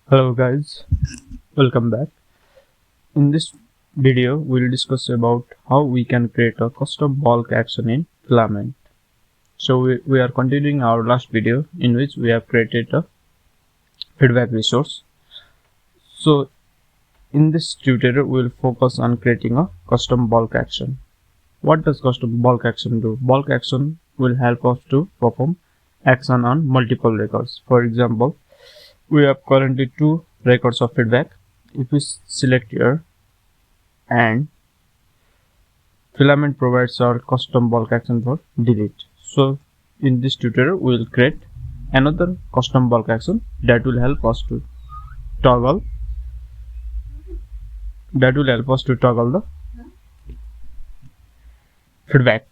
Hello guys, welcome back. In this video we'll discuss about how we can create a custom bulk action in Filament. So we are continuing our last video in which we have created a feedback resource. So in this tutorial we'll focus on creating a custom bulk action. What does custom bulk action do? Bulk action will help us to perform action on multiple records. For example, we have currently 2 records of feedback. If we select here, and Filament provides our custom bulk action for delete. So in this tutorial we will create another custom bulk action that will help us to toggle the feedback.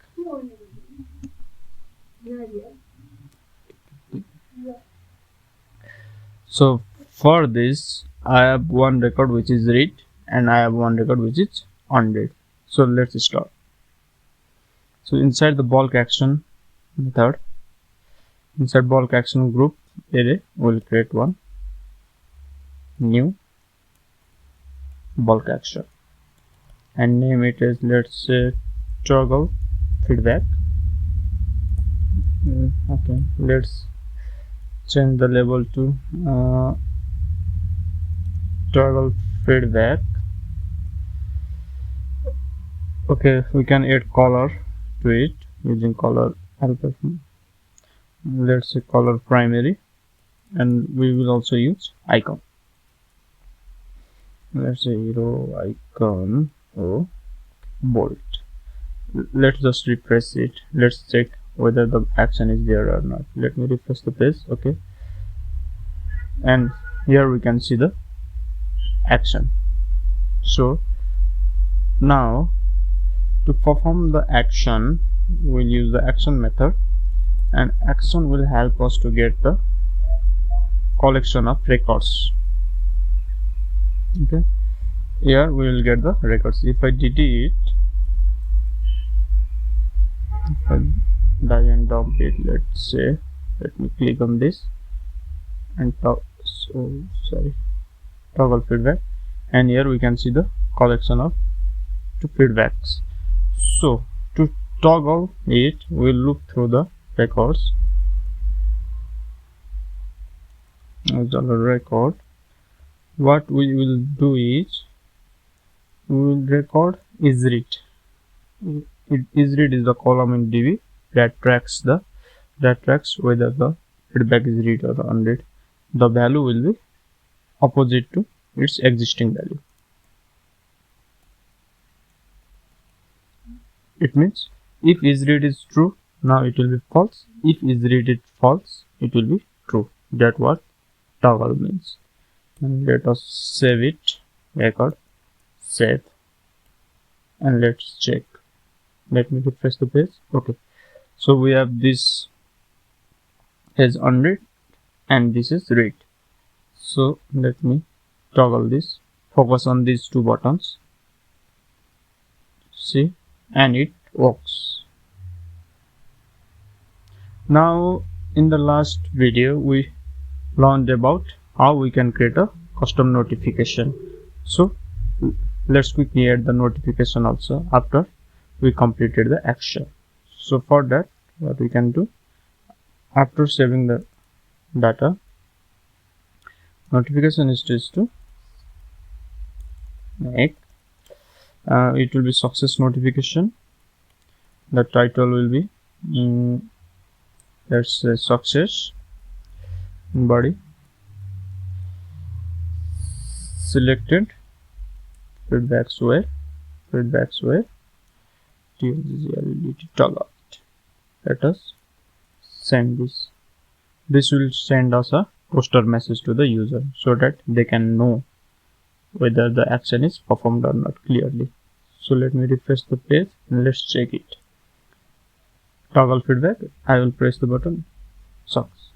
So for this I have one record which is read and I have one record which is unread. So let's start. So inside the bulk action method, inside bulk action group array, we'll create one new bulk action and name it as, let's say, toggle feedback. Okay, let's change the label to toggle feedback. Okay, we can add color to it using color algorithm. Let's say color primary, and we will also use icon. Let's say hero icon or bold. Let's just refresh it. Let's check whether the action is there or not. Let me refresh the page. Okay, and here we can see the action. So now to perform the action we'll use the action method, and action will help us to get the collection of records. Okay, here we will get the records. If I delete, if I die and dump it, let's say, let me click on this and toggle feedback, and here we can see the collection of 2 feedbacks. So to toggle it, we'll look through the records. As a record, what we will do is we will record is read. Is read is the column in DB that tracks whether the feedback is read or unread. The value will be opposite to its existing value. It means if isRead is true, now it will be false. If isRead is false, it will be true. That's what toggle means. And let us save it. Record, save, and let's check. Let me refresh the page. Okay, so we have this as unread and this is read. So let me toggle this. Focus on these 2 buttons. See, and it works. Now in the last video we learned about how we can create a custom notification. So let's quickly add the notification also after we completed the action. So for that, what we can do, after saving the data, notification is to make it will be success notification. The title will be let's say success. Body selected feedbacks were toggle. Let us send this. This will send us a poster message to the user so that they can know whether the action is performed or not clearly. So let me refresh the page and let's check it. Toggle feedback, I will press the button. Sucks.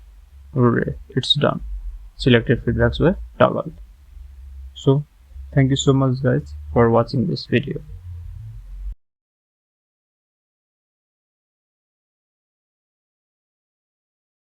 Hooray, it's done. Selected feedbacks were toggled. So thank you so much guys for watching this video.